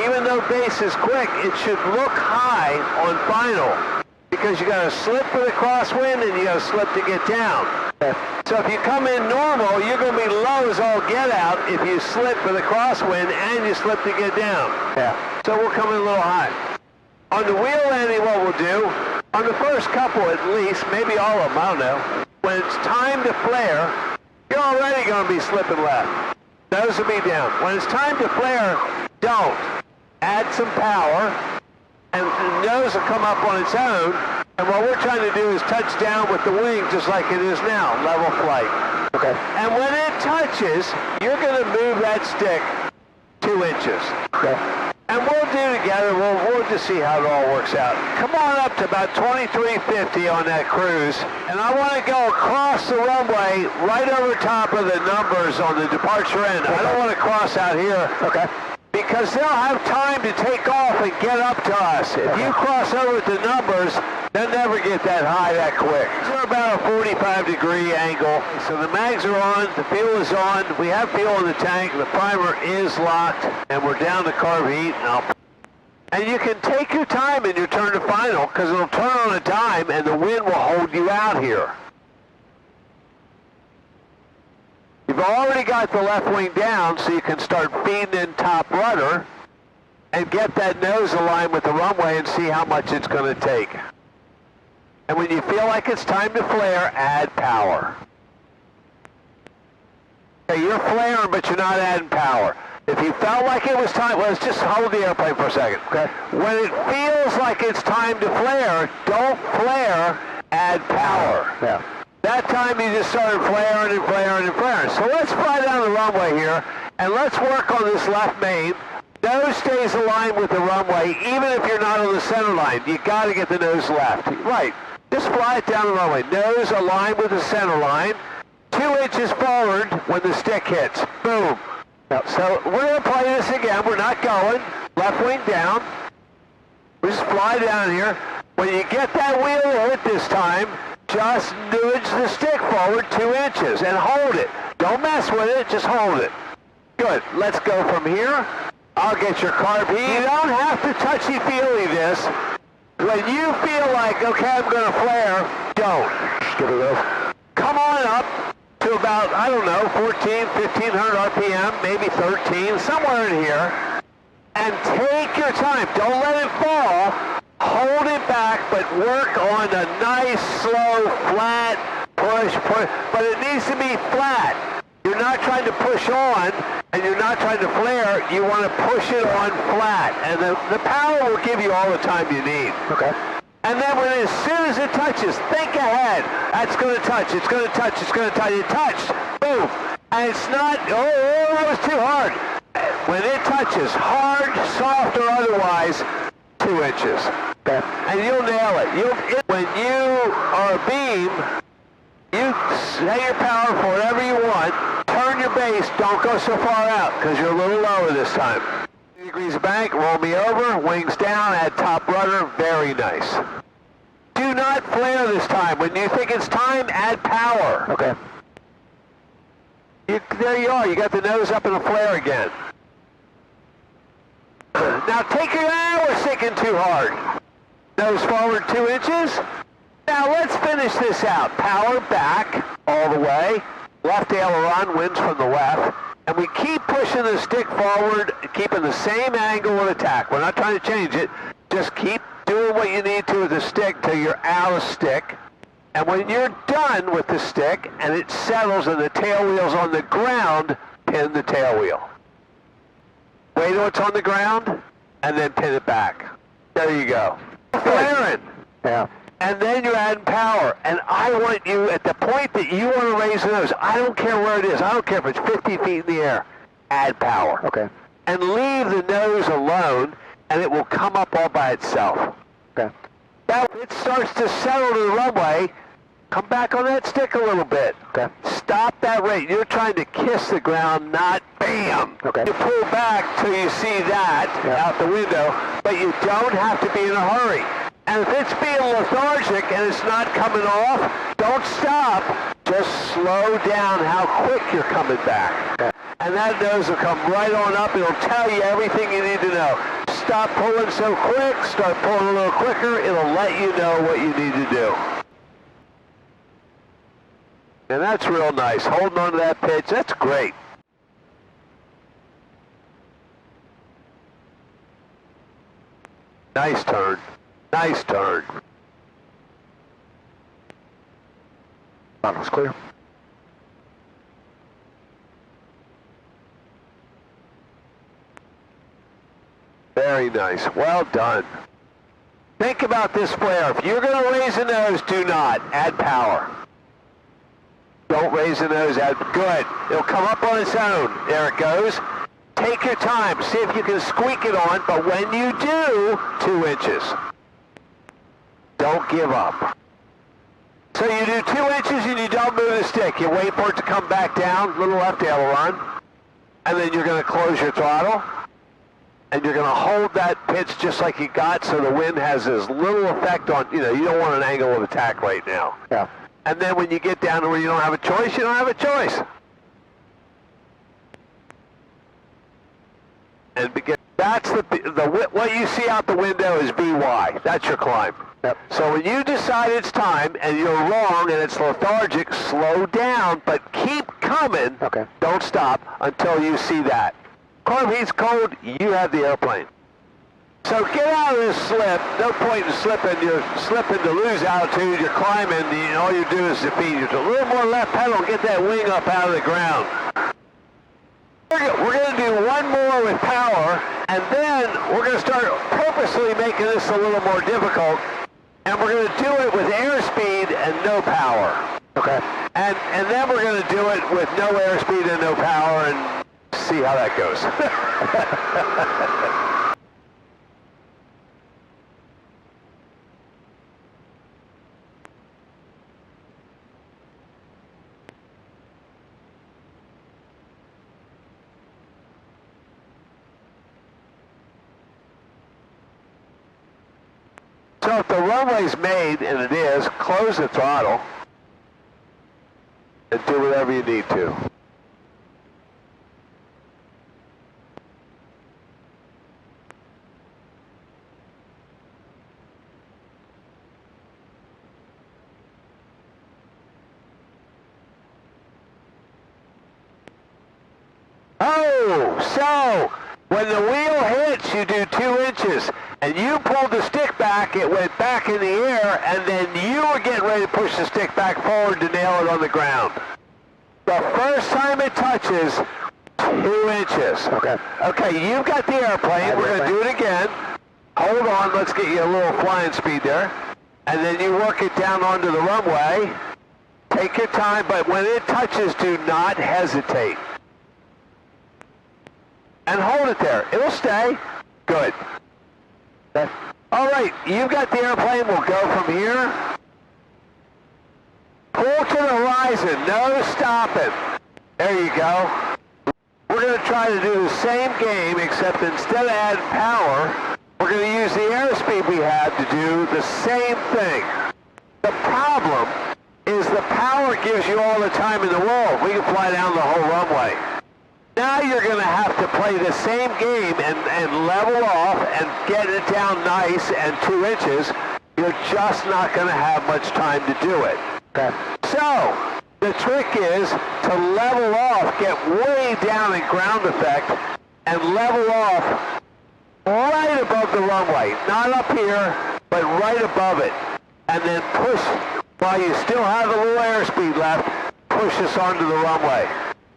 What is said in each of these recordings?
even though base is quick, it should look high on final because you got to slip for the crosswind and you got to slip to get down. So if you come in normal, you're going to be low as all get out if you slip for the crosswind and you slip to get down. Yeah. So we'll come in a little high. On the wheel landing, what we'll do, on the first couple at least, maybe all of them, I don't know, when it's time to flare, you're already going to be slipping left. Nose will be down. When it's time to flare, don't. Add some power, and the nose will come up on its own, and what we're trying to do is touch down with the wing just like it is now, level flight. Okay. And when it touches, you're going to move that stick 2 inches. Okay. And we'll do together, we'll just see how it all works out. Come on up to about 2350 on that cruise, and I want to go across the runway right over top of the numbers on the departure end. I don't want to cross out here. Okay. Because they'll have time to take off and get up to us. If you cross over at the numbers, they'll never get that high that quick. We're about a 45-degree angle. So the mags are on, the fuel is on, we have fuel in the tank, the primer is locked, and we're down to carb heat. And you can take your time in your turn to final, because it'll turn on a dime and the wind will hold you out here. You've already got the left wing down, so you can start feeding in top rudder and get that nose aligned with the runway and see how much it's going to take. And when you feel like it's time to flare, add power. Okay, you're flaring, but you're not adding power. If you felt like it was time, well, let's just hold the airplane for a second. Okay. When it feels like it's time to flare, don't flare, add power. Yeah. That time you just started flaring and flaring and flaring. So let's fly down the runway here, and let's work on this left main. Nose stays aligned with the runway, even if you're not on the center line. You got to get the nose left. Right. Just fly it down the runway. Nose aligned with the center line. 2 inches forward when the stick hits. Boom. So we're going to play this again. We're not going. Left wing down. We just fly down here. When you get that wheel to hit this time, just nudge the stick forward 2 inches and hold it. Don't mess with it, just hold it. Good, let's go from here. I'll get your carb heat. You don't have to touchy-feely this. When you feel like, okay, I'm going to flare, don't. Just give it a go. Come on up to about, I don't know, 14, 1500 RPM, maybe 13, somewhere in here, and take your time. Don't let it fall. Hold it back, but work on a nice, slow, flat push, but it needs to be flat. You're not trying to push on, and you're not trying to flare. You want to push it on flat, and the power will give you all the time you need. Okay. And then as soon as it touches, think ahead. That's going to touch, it's going to touch, it's going to touch. It touched, boom. And it's not, oh, that was too hard. When it touches, hard, soft, or otherwise, 2 inches. Okay. And you'll nail it. When you are a beam, you set your power for whatever you want, turn your base, don't go so far out, because you're a little lower this time. 30 degrees bank, roll me over, wings down, add top rudder, very nice. Do not flare this time. When you think it's time, add power. Okay. There you are, you got the nose up in a flare again. Now take your, we're sinking too hard. Nose forward 2 inches. Now let's finish this out. Power back all the way. Left aileron, winds from the left. And we keep pushing the stick forward, keeping the same angle of attack. We're not trying to change it. Just keep doing what you need to with the stick till you're out of stick. And when you're done with the stick and it settles and the tail wheel's on the ground, pin the tail wheel. Wait till it's on the ground, and then pin it back. There you go. Flaring. Yeah. And then you're adding power. And I want you, at the point that you want to raise the nose, I don't care where it is. I don't care if it's 50 feet in the air. Add power. Okay. And leave the nose alone, and it will come up all by itself. Okay. Now, if it starts to settle to the runway, come back on that stick a little bit. Okay. Stop that rate. You're trying to kiss the ground, not bam. Okay. You pull back till you see that out the window, but you don't have to be in a hurry. And if it's being lethargic and it's not coming off, don't stop. Just slow down how quick you're coming back. Okay. And that nose will come right on up. It'll tell you everything you need to know. stop pulling so quick, start pulling a little quicker, it'll let you know what you need to do. And that's real nice, holding on to that pitch, that's great. Nice turn, nice turn. Throttle's clear. Very nice. Well done. Think about this flare. If you're going to raise the nose, do not. Add power. Don't raise the nose. Add. Good. It'll come up on its own. There it goes. Take your time. See if you can squeak it on, but when you do, 2 inches. Don't give up. So you do 2 inches and you don't move the stick. You wait for it to come back down, little left aileron, and then you're going to close your throttle. And you're going to hold that pitch just like you got so the wind has as little effect on, you don't want an angle of attack right now. Yeah. And then when you get down to where you don't have a choice, you don't have a choice. And that's what you see out the window is VY. That's your climb. Yep. So when you decide it's time and you're wrong and it's lethargic, slow down, but keep coming. Okay. Don't stop until you see that. Car heat's cold, you have the airplane. So get out of this slip. No point in slipping. You're slipping to lose altitude. You're climbing. All you do is defeat you. A little more left pedal. Get that wing up out of the ground. We're going to do one more with power, and then we're going to start purposely making this a little more difficult. And we're going to do it with airspeed and no power. Okay. And then we're going to do it with no airspeed and no power, and see how that goes. So if the runway's made, and it is, close the throttle and do whatever you need to. Oh, so when the wheel hits, you do 2 inches, and you pulled the stick back, it went back in the air, and then you were getting ready to push the stick back forward to nail it on the ground. The first time it touches, 2 inches. Okay. Okay, you've got the airplane. We're going to do it again. Hold on, let's get you a little flying speed there. And then you work it down onto the runway. Take your time, but when it touches, do not hesitate. And hold it there. It'll stay. Good. All right, you've got the airplane. We'll go from here. Pull to the horizon. No stopping. There you go. We're going to try to do the same game, except instead of adding power, we're going to use the airspeed we had to do the same thing. The problem is the power gives you all the time in the world. We can fly down the whole runway. Now you're going to have to play the same game and level off and get it down nice and 2 inches. You're just not going to have much time to do it. Okay. So the trick is to level off, get way down in ground effect, and level off right above the runway. Not up here, but right above it. And then push, while you still have a little airspeed left, push us onto the runway.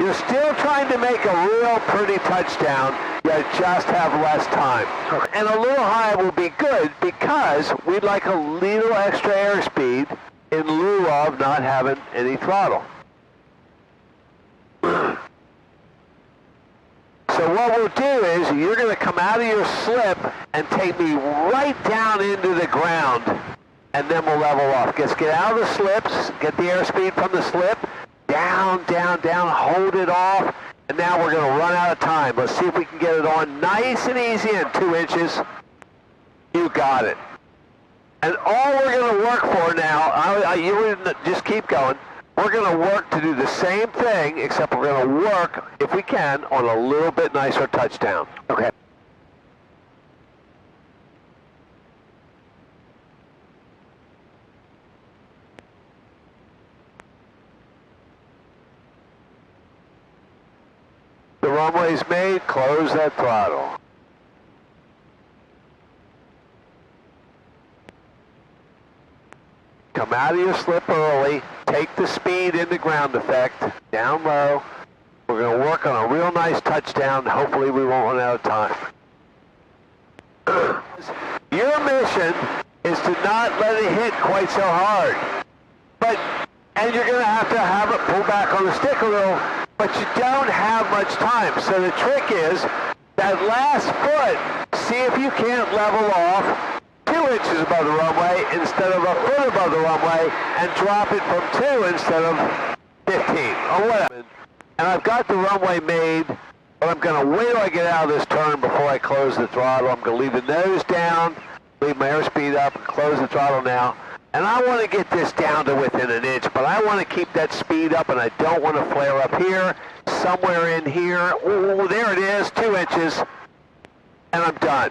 You're still trying to make a real pretty touchdown, you just have less time. And a little high will be good because we'd like a little extra airspeed in lieu of not having any throttle. So what we'll do is you're going to come out of your slip and take me right down into the ground, and then we'll level off. Just get out of the slips, get the airspeed from the slip, down, down, down, hold it off, and now we're going to run out of time. Let's see if we can get it on nice and easy in 2 inches. You got it. And all we're going to work for now, you would just keep going. We're going to work to do the same thing, except we're going to work, if we can, on a little bit nicer touchdown. Okay. runway's made, close that throttle. Come out of your slip early, take the speed into ground effect, down low. We're going to work on a real nice touchdown. Hopefully we won't run out of time. Your mission is to not let it hit quite so hard. And you're going to have it pull back on the stick a little, but you don't have much time. So the trick is that last foot, see if you can't level off 2 inches above the runway instead of a foot above the runway and drop it from 2 instead of 15 or whatever. And I've got the runway made, but I'm going to wait till I get out of this turn before I close the throttle. I'm going to leave the nose down, leave my airspeed up, and close the throttle now. And I want to get this down to within an inch, but I want to keep that speed up, and I don't want to flare up here, somewhere in here. Ooh, there it is, 2 inches, and I'm done.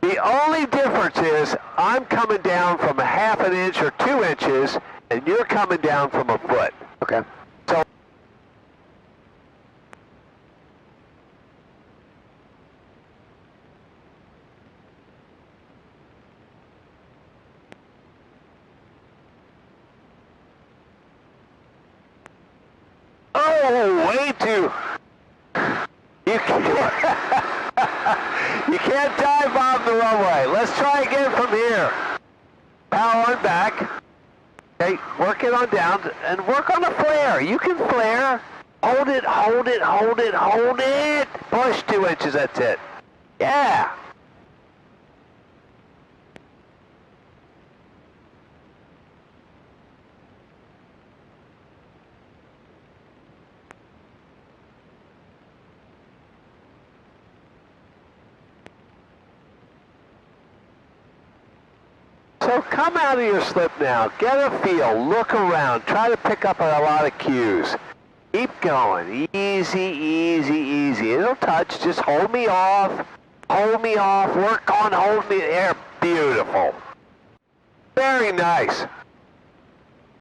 The only difference is I'm coming down from a half an inch or 2 inches, and you're coming down from a foot. Okay. So way too. You can't dive off the runway. Let's try again from here. Power on back. Okay, work it on down and work on the flare. You can flare. Hold it, hold it, hold it, hold it. Push 2 inches, that's it. Yeah. So come out of your slip now, get a feel, look around, try to pick up a lot of cues. Keep going, easy, easy, easy. It'll touch, just hold me off, work on holding me there. Beautiful. Very nice.